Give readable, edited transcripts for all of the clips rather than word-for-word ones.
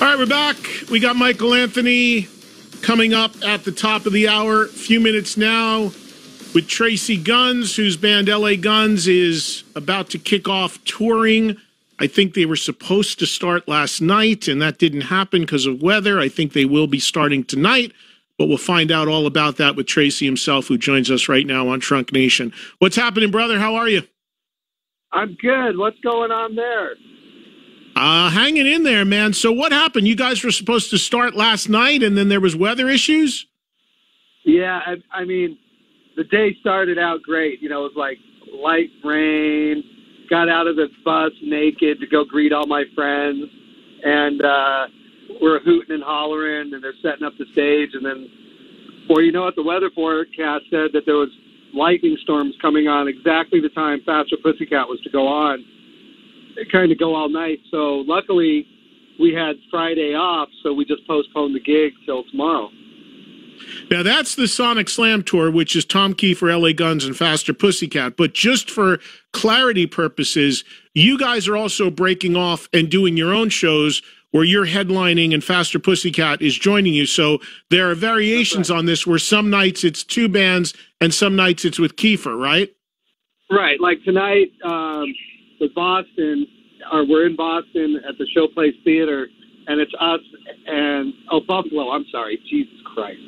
All right, we're back. We got Michael Anthony coming up at the top of the hour. A few minutes now with Tracii Guns, whose band LA Guns is about to kick off touring. I think they were supposed to start last night, and that didn't happen because of weather. I think they will be starting tonight, but we'll find out all about that with Tracii himself, who joins us right now on Trunk Nation. What's happening, brother? How are you? I'm good. What's going on there? Hanging in there, man. So what happened? You guys were supposed to start last night, and then there was weather issues? Yeah, I mean, the day started out great. You know, it was like light rain, got out of the bus naked to go greet all my friends, and we're hooting and hollering, and they're setting up the stage, and then, before you know it, the weather forecast said that there was lightning storms coming on exactly the time Faster Pussycat was to go on. Kind of go all night. So luckily we had Friday off, so we just postponed the gig till tomorrow. Now that's the Sonic Slam tour, which is Tom Kiefer, LA Guns, and Faster Pussycat. But just for clarity purposes, you guys are also breaking off and doing your own shows where you're headlining and Faster Pussycat is joining you. So there are variations on this where some nights it's two bands and some nights it's with Kiefer, right? Right. Like tonight, with Boston, or we're in Boston at the Showplace Theater, and it's us and Buffalo. I'm sorry, Jesus Christ.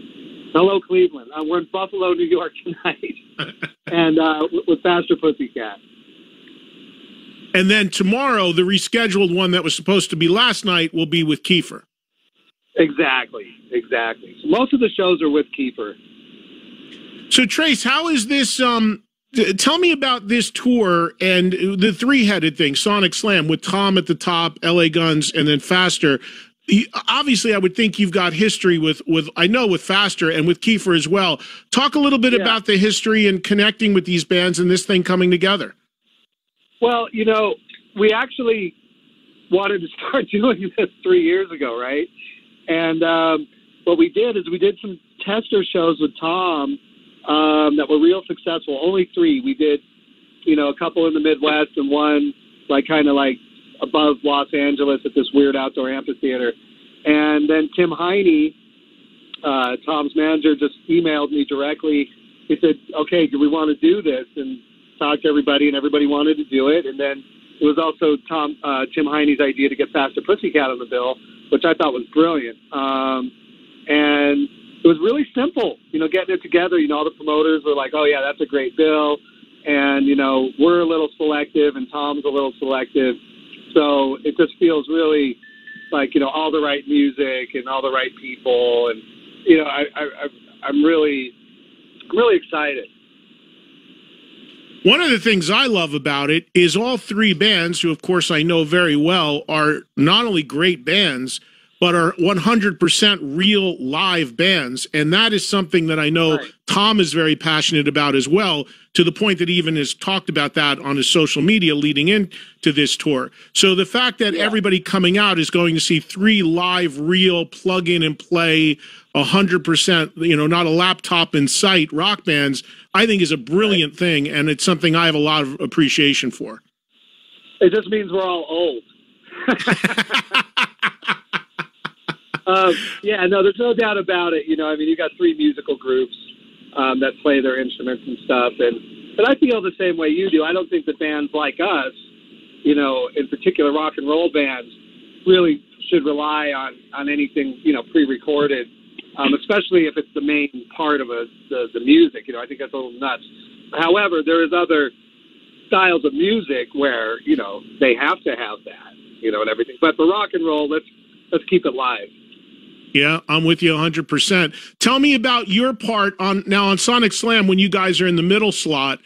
Hello, Cleveland. We're in Buffalo, New York tonight, and with Faster Pussycat. And then tomorrow, the rescheduled one that was supposed to be last night will be with Kiefer. Exactly. So most of the shows are with Kiefer. So Trace, how is this? Tell me about this tour and the three-headed thing, Sonic Slam, with Tom at the top, LA Guns, and then Faster. Obviously, I would think you've got history with I know with Faster and with Kiefer as well. Talk a little bit about the history and connecting with these bands and this thing coming together. Well, you know, we actually wanted to start doing this 3 years ago, right? And what we did is we did some tester shows with Tom that were real successful. Only 3. We did, you know, a couple in the Midwest and one kind of above Los Angeles at this weird outdoor amphitheater. And then Tim Heine, Tom's manager, just emailed me directly. He said, okay, do we want to do this? And talked to everybody, and everybody wanted to do it. And then it was also Tim Heine's idea to get Faster Pussycat on the bill, which I thought was brilliant. And it was really simple, you know, getting it together. You know, all the promoters were like, oh, yeah, that's a great bill. And, you know, we're a little selective and Tom's a little selective. So it just feels really like, you know, all the right music and all the right people. And, you know, I'm really excited. One of the things I love about it is all 3 bands, who, of course, I know very well, are not only great bands, but are 100% real live bands. And that is something that I know Tom is very passionate about as well, to the point that he even has talked about that on his social media leading into this tour. So the fact that everybody coming out is going to see 3 live, real, plug in and play 100%, you know, not a laptop in sight rock bands, I think is a brilliant thing. And it's something I have a lot of appreciation for. It just means we're all old. Yeah, no, there's no doubt about it. You know, I mean, you got 3 musical groups that play their instruments and stuff, but I feel the same way you do. I don't think that bands like us, you know, in particular rock and roll bands, really should rely on anything, you know, pre-recorded, especially if it's the main part of the music. You know, I think that's a little nuts. However, there is other styles of music where, you know, they have to have that, you know, and everything. But for rock and roll, let's keep it live. Yeah, I'm with you 100%. Tell me about your part on Sonic Slam when you guys are in the middle slot.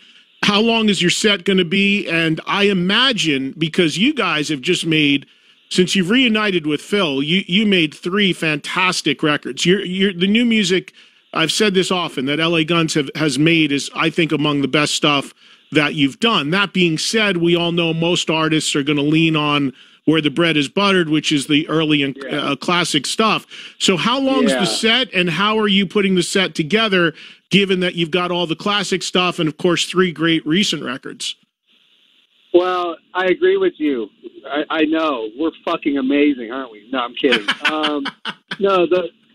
How long is your set going to be? And I imagine, because you guys have just made, since you've reunited with Phil, you made 3 fantastic records. The new music, I've said this often, that LA Guns has made is, I think, among the best stuff that you've done. That being said, we all know most artists are going to lean on where the bread is buttered, which is the early and classic stuff. So how long's the set, and how are you putting the set together, given that you've got all the classic stuff and, of course, 3 great recent records? Well, I agree with you. I know we're fucking amazing, aren't we? No, I'm kidding.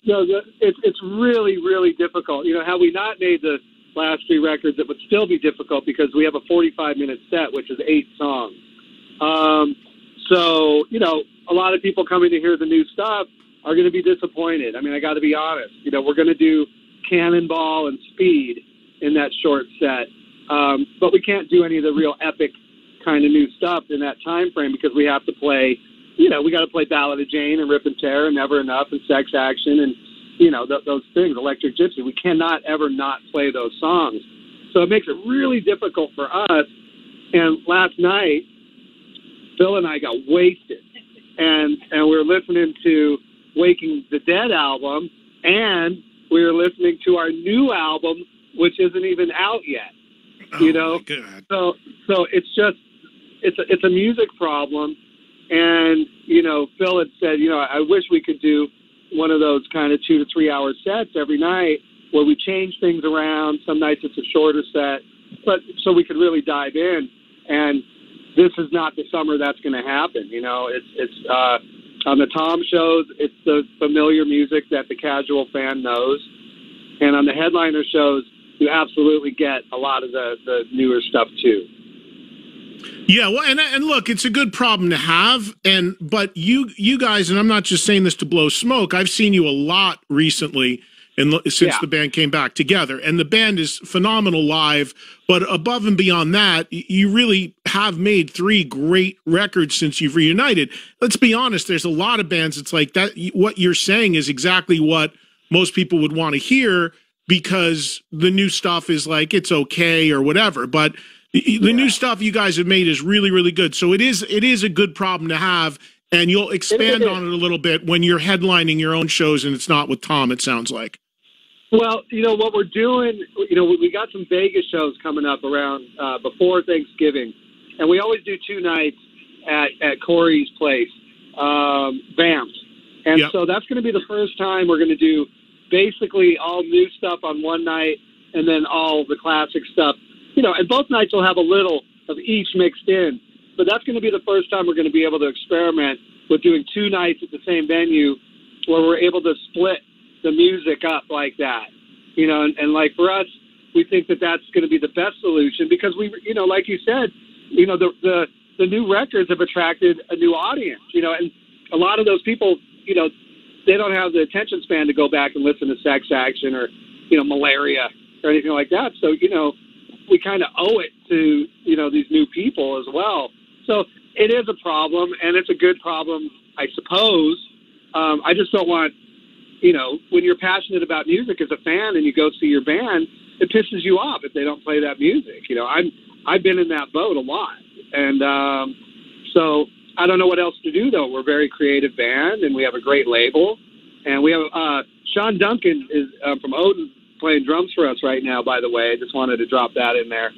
It's really, really difficult. You know, had we not made the last three records, it would still be difficult because we have a 45-minute set, which is 8 songs. So, you know, a lot of people coming to hear the new stuff are going to be disappointed. I mean, I got to be honest. You know, we're going to do Cannonball and Speed in that short set, but we can't do any of the real epic kind of new stuff in that time frame because we have to play, you know, we got to play Ballad of Jane and Rip and Tear and Never Enough and Sex Action and, you know, those things, Electric Gypsy. We cannot ever not play those songs. So it makes it really difficult for us. And last night, Phil and I got wasted. And we were listening to Waking the Dead album, and we were listening to our new album, which isn't even out yet. You know? So it's just, it's a music problem. And, you know, Phil had said, you know, I wish we could do one of those kind of 2 to 3 hour sets every night where we change things around. Some nights it's a shorter set, but so we could really dive in. And this is not the summer that's going to happen. You know, it's on the Tom shows, it's the familiar music that the casual fan knows. And on the headliner shows, you absolutely get a lot of the newer stuff too. Yeah, well, and look, it's a good problem to have, but you guys, and I'm not just saying this to blow smoke. I've seen you a lot recently, since the band came back together, and the band is phenomenal live. But above and beyond that, you really have made 3 great records since you've reunited. Let's be honest. There's a lot of bands. It's like that. What you're saying is exactly what most people would want to hear because the new stuff is like it's okay or whatever, but. The new stuff you guys have made is really, really good. So it is a good problem to have, and you'll expand on it a little bit when you're headlining your own shows and it's not with Tom, it sounds like. Well, you know, what we're doing, you know, we got some Vegas shows coming up around before Thanksgiving, and we always do 2 nights at Corey's place, Vamped. And so that's going to be the first time we're going to do basically all new stuff on one night and then all the classic stuff. You know, and both nights will have a little of each mixed in. But that's going to be the first time we're going to be able to experiment with doing 2 nights at the same venue where we're able to split the music up like that. You know, and like for us, we think that that's going to be the best solution because we, you know, like you said, you know, the new records have attracted a new audience, you know, and a lot of those people, you know, they don't have the attention span to go back and listen to Sex Action or, you know, Malaria or anything like that. So, you know, we kind of owe it to, you know, these new people as well. So it is a problem, and it's a good problem, I suppose. I just don't want, you know, when you're passionate about music as a fan and you go see your band, it pisses you off if they don't play that music. You know, I've been in that boat a lot. And so I don't know what else to do, though. We're a very creative band, and we have a great label. And we have Sean Duncan is from Odin, playing drums for us right now, by the way. I just wanted to drop that in there.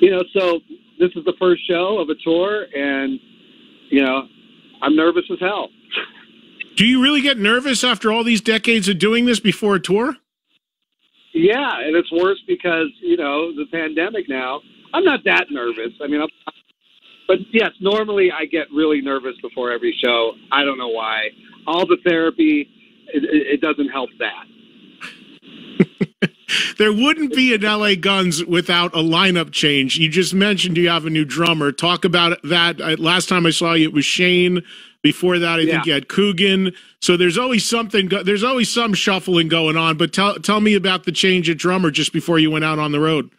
You know, so this is the first show of a tour, and, you know, I'm nervous as hell. Do you really get nervous after all these decades of doing this before a tour? Yeah, and it's worse because, you know, the pandemic now. I'm not that nervous. I mean, but yes, normally I get really nervous before every show. I don't know why. All the therapy, it doesn't help that. There wouldn't be an LA Guns without a lineup change. You just mentioned you have a new drummer. Talk about that. Last time I saw you, it was Shane. Before that, I think you had Coogan. So there's always something. There's always some shuffling going on. But tell me about the change at drummer just before you went out on the road.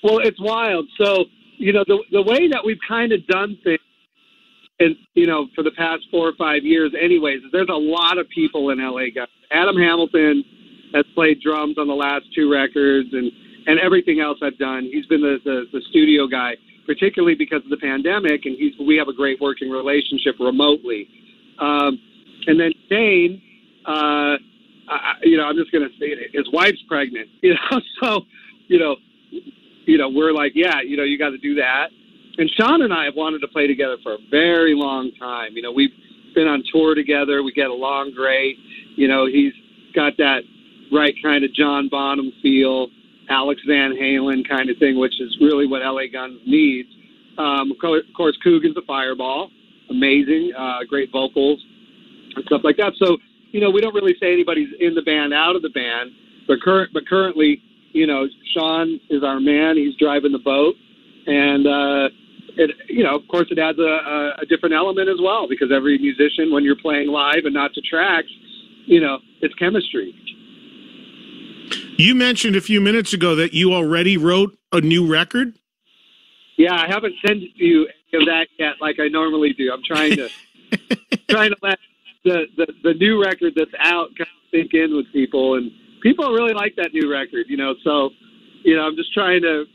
Well, it's wild. So, you know, the way that we've kind of done things, and, you know, for the past 4 or 5 years anyways, is there's a lot of people in LA Guns. Adam Hamilton has played drums on the last 2 records and everything else I've done. He's been the studio guy, particularly because of the pandemic, and we have a great working relationship remotely. And then Shane, you know, I'm just going to say it, his wife's pregnant, you know, so, you know, we're like, yeah, you know, you got to do that. And Sean and I have wanted to play together for a very long time. You know, we've been on tour together. We get along great. You know, he's got that right kind of John Bonham feel. Alex Van Halen kind of thing, which is really what LA Guns needs. Of course, Coogan's the Fireball, amazing, great vocals and stuff like that. So, we don't really say anybody's in the band, out of the band, but currently, Sean is our man. He's driving the boat, and of course, it adds a different element as well, because every musician, when you're playing live and not to tracks, it's chemistry. You mentioned a few minutes ago that you already wrote a new record. Yeah, I haven't sent you any of that yet, like I normally do. I'm trying to let the new record that's out kind of sink in with people, and people really like that new record. So I'm just trying to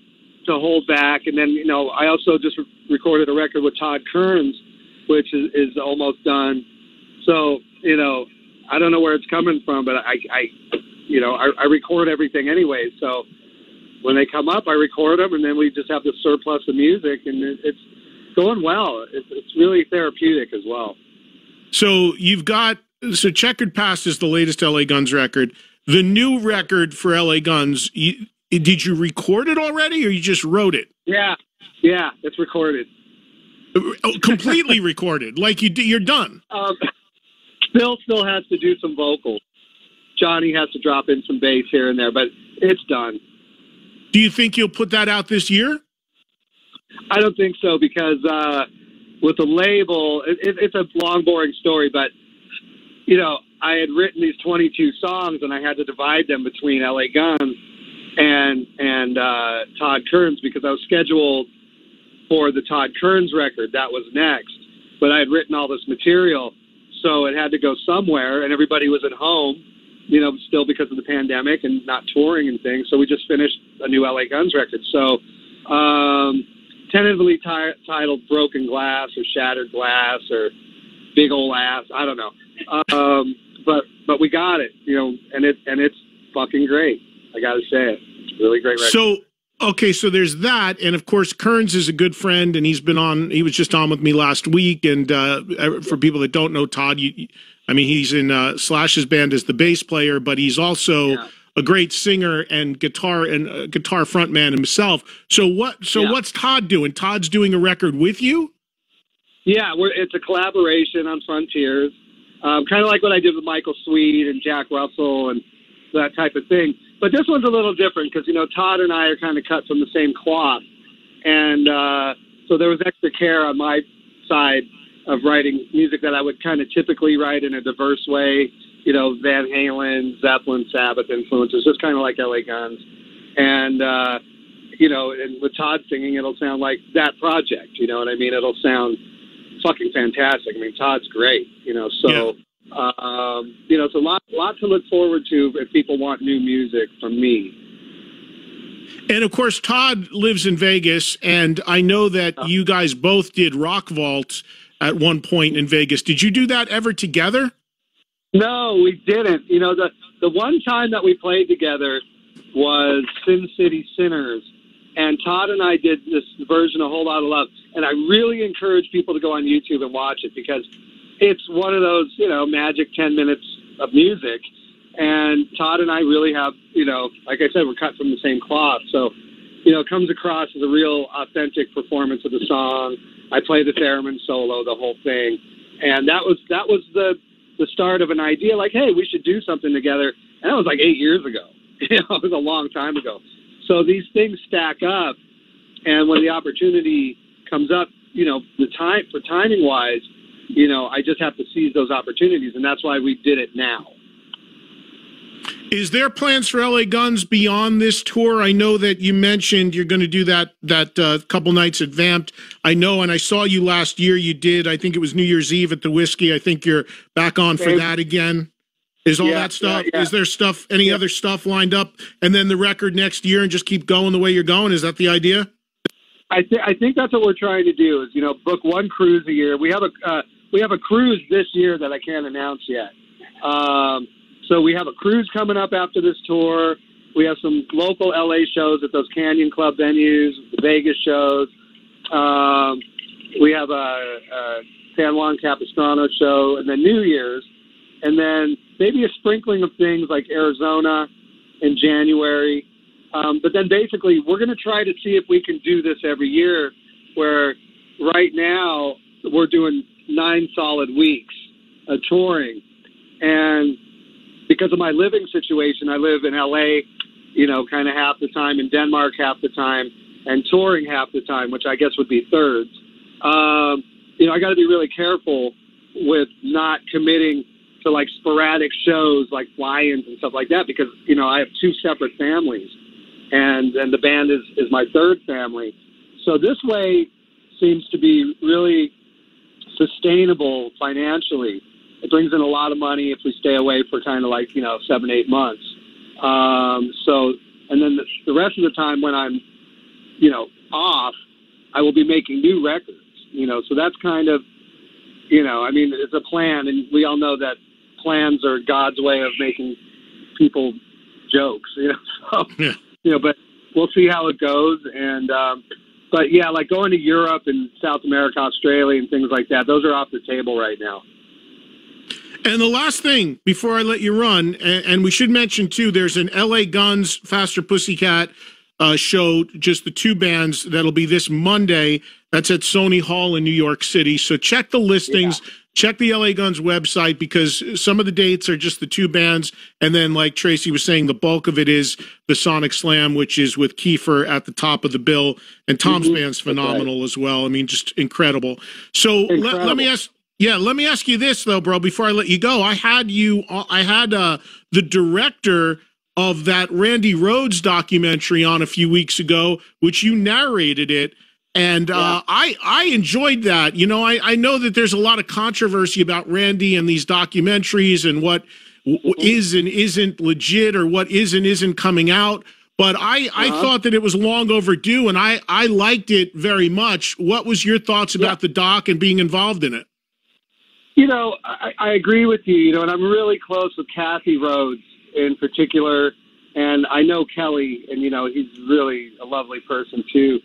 hold back. And then I also just recorded a record with Todd Kearns, which is almost done. So I don't know where it's coming from, but I record everything anyway. So when they come up, I record them, and then we just have the surplus of music, and it's going well. It's really therapeutic as well. So Checkered Past is the latest LA Guns record. The new record for LA Guns, did you record it already, or you just wrote it? Yeah, it's recorded. Completely recorded, like you're done. Bill still has to do some vocals. Johnny has to drop in some bass here and there, but it's done. Do you think you'll put that out this year? I don't think so, because with the label, it's a long, boring story, but, I had written these 22 songs, and I had to divide them between LA Guns and Todd Kearns, because I was scheduled for the Todd Kearns record. That was next. But I had written all this material, so it had to go somewhere, and everybody was at home, still because of the pandemic and not touring and things. So we just finished a new LA Guns record. So tentatively titled Broken Glass or Shattered Glass or Big Ol' Ass. I don't know. But we got it, and it's fucking great. I got to say it. It's a really great record. So there's that, and of course Kearns is a good friend, and he was just on with me last week. And for people that don't know Todd, he's in Slash's band as the bass player, but he's also a great singer and guitar frontman himself. So what's Todd doing? Todd's doing a record with you? Yeah, it's a collaboration on Frontiers, kind of like what I did with Michael Sweet and Jack Russell and that type of thing. But this one's a little different because, Todd and I are kind of cut from the same cloth. And so there was extra care on my side of writing music that I would kind of typically write in a diverse way, Van Halen, Zeppelin, Sabbath influences, just kind of like LA Guns. And, and with Todd singing, it'll sound like that project, you know what I mean? It'll sound fucking fantastic. Todd's great, so... Yeah. It's a lot to look forward to if people want new music from me. And of course, Todd lives in Vegas, and I know that you guys both did Rock Vault at one point in Vegas. Did you do that ever together? No, we didn't. The one time that we played together was Sin City Sinners, and Todd and I did this version, A Whole Lot of Love, and I really encourage people to go on YouTube and watch it, because it's one of those, magic 10 minutes of music. And Todd and I really have, like I said, we're cut from the same cloth. So, it comes across as a real authentic performance of the song. I play the theremin solo, the whole thing. And that was the start of an idea, like, hey, we should do something together. And that was like 8 years ago. It was a long time ago. So these things stack up. And when the opportunity comes up, timing wise, I just have to seize those opportunities, and that's why we did it now. Is there plans for LA Guns beyond this tour? I know that you mentioned you're going to do that couple nights at Vamped. I know, and I saw you last year. You did, I think it was New Year's Eve at the Whiskey. I think you're back on for that again. Is all that stuff? Yeah. Is there any other stuff lined up? And then the record next year, and just keep going the way you're going? Is that the idea? I think that's what we're trying to do. Is book one cruise a year. We have a cruise this year that I can't announce yet. So we have a cruise coming up after this tour. We have some local LA shows at those Canyon Club venues, the Vegas shows. We have a San Juan Capistrano show, and then New Year's. And then maybe a sprinkling of things like Arizona in January. But then basically we're going to try to see if we can do this every year, where right now we're doing 9 solid weeks of touring. And because of my living situation, I live in LA, kind of half the time, in Denmark half the time, and touring half the time, which I guess would be thirds. I got to be really careful with not committing to like sporadic shows like fly-ins and stuff like that, because, I have 2 separate families, and the band is my third family. So this way seems to be really sustainable financially. It brings in a lot of money if we stay away for kind of like, 7-8 months. And then the rest of the time when I'm, off, I will be making new records, so that's kind of, it's a plan, and we all know that plans are God's way of making people jokes, so, yeah. But we'll see how it goes. And, but yeah, like going to Europe and South America, Australia and things like that, those are off the table right now. And the last thing before I let you run, and we should mention too, there's an LA Guns Faster Pussycat show, just the 2 bands, that'll be this Monday. That's at Sony Hall in New York City. So check the listings, check the LA Guns website, because some of the dates are just the 2 bands. And then, like Tracii was saying, the bulk of it is the Sonic Slam, which is with Kiefer at the top of the bill. And Tom's band's phenomenal as well. I mean, just incredible. So let me ask. Yeah, let me ask you this though, bro. Before I let you go, I had the director of that Randy Rhoads documentary on a few weeks ago, which you narrated it, and I enjoyed that. I know that there's a lot of controversy about Randy and these documentaries and what is and isn't legit, or what is and isn't coming out. But I thought that it was long overdue, and I liked it very much. What was your thoughts about the doc and being involved in it? I agree with you, and I'm really close with Kathy Rhodes in particular, and I know Kelly, and, he's really a lovely person too.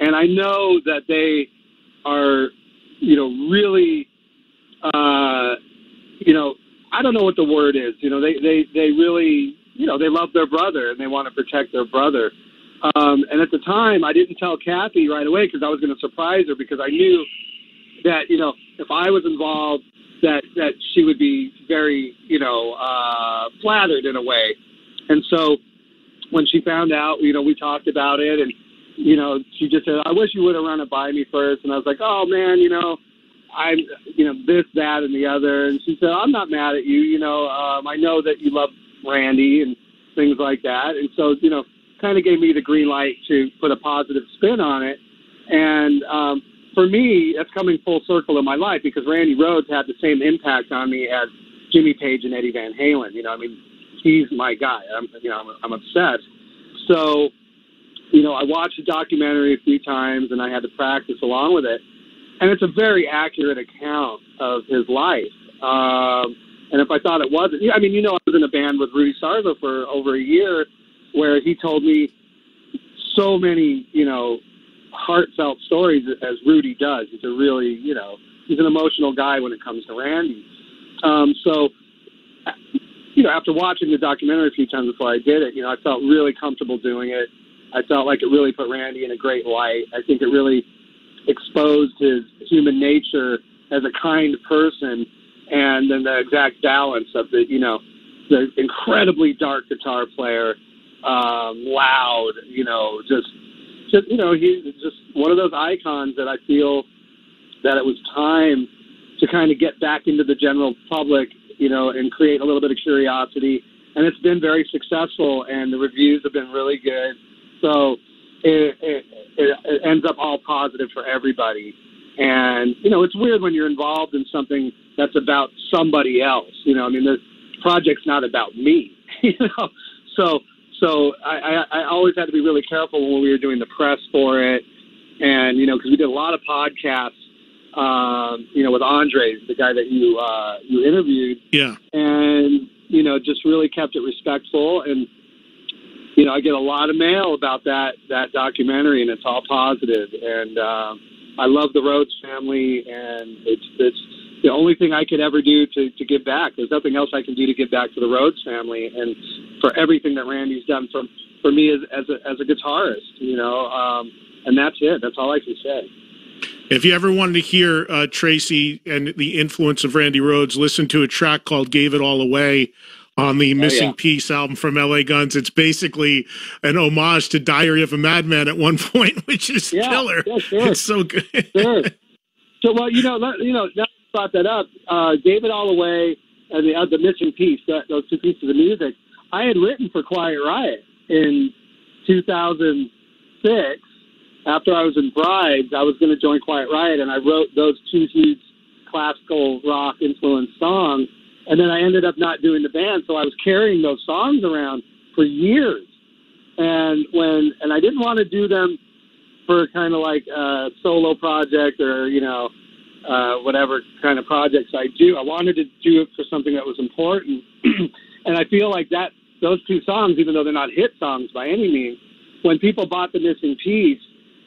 And I know that they are, really, I don't know what the word is, they really, they love their brother and they want to protect their brother. And at the time I didn't tell Kathy right away because I was going to surprise her, because I knew that, if I was involved, that she would be very, flattered in a way. And so when she found out, we talked about it, and, she just said, I wish you would have run it by me first. And I was like, oh man, I'm, this, that, and the other. And she said, I'm not mad at you. I know that you love Randy and things like that. And so, kind of gave me the green light to put a positive spin on it. And, for me, that's coming full circle in my life, because Randy Rhoads had the same impact on me as Jimmy Page and Eddie Van Halen. He's my guy. I'm obsessed. So, I watched the documentary a few times, and I had to practice along with it. And it's a very accurate account of his life. And if I thought it wasn't, I was in a band with Rudy Sarzo for over a year, where he told me so many, heartfelt stories as Rudy does. He's a really, he's an emotional guy when it comes to Randy. So, after watching the documentary a few times before I did it, I felt really comfortable doing it. I felt like it really put Randy in a great light. I think it really exposed his human nature as a kind person, and then the exact balance of the incredibly dark guitar player, loud, he's just one of those icons that I feel that it was time to kind of get back into the general public, and create a little bit of curiosity. And it's been very successful, and the reviews have been really good. So it ends up all positive for everybody. And, it's weird when you're involved in something that's about somebody else. The project's not about me, So I always had to be really careful when we were doing the press for it. And, because we did a lot of podcasts, with Andre, the guy that you interviewed. Yeah. And, just really kept it respectful. And, I get a lot of mail about that documentary, and it's all positive. And I love the Rhoads family, and it's the only thing I could ever do to give back. There's nothing else I can do to give back to the Rhodes family and for everything that Randy's done for me as a guitarist, and that's it. That's all I can say. If you ever wanted to hear Tracii and the influence of Randy Rhodes, listen to a track called Gave It All Away on the Missing Piece album from LA Guns. It's basically an homage to Diary of a Madman at one point, which is killer. Yeah, sure. It's so good. Sure. So, well, now you brought that up, Gave It All Away and the Missing Piece, those two pieces of music, I had written for Quiet Riot in 2006. After I was in Brides, I was going to join Quiet Riot, and I wrote those two huge classical rock influenced songs, and then I ended up not doing the band, so I was carrying those songs around for years. And I didn't want to do them for kind of like a solo project or, whatever kind of projects I do. I wanted to do it for something that was important. And I feel like those two songs, even though they're not hit songs by any means, when people bought The Missing Piece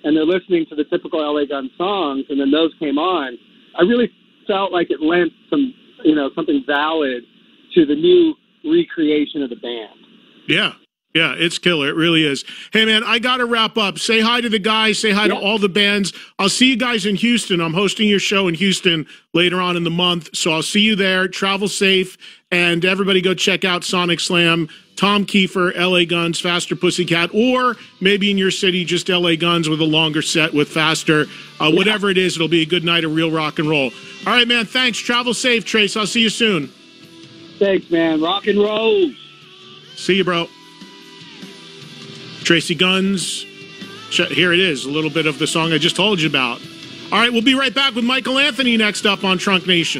and they're listening to the typical LA Gun songs, and then those came on, I really felt like it lent some, something valid to the new recreation of the band. Yeah. Yeah, it's killer. It really is. Hey, man, I got to wrap up. Say hi to the guys. Say hi to all the bands. I'll see you guys in Houston. I'm hosting your show in Houston later on in the month, so I'll see you there. Travel safe, and everybody go check out Sonic Slam, Tom Kiefer, LA Guns, Faster Pussycat, or maybe in your city, just LA Guns with a longer set with Faster. Whatever it is, it'll be a good night of real rock and roll. All right, man, thanks. Travel safe, Trace. I'll see you soon. Thanks, man. Rock and roll. See you, bro. Tracii Guns. Here it is, a little bit of the song I just told you about. All right, we'll be right back with Michael Anthony next up on Trunk Nation.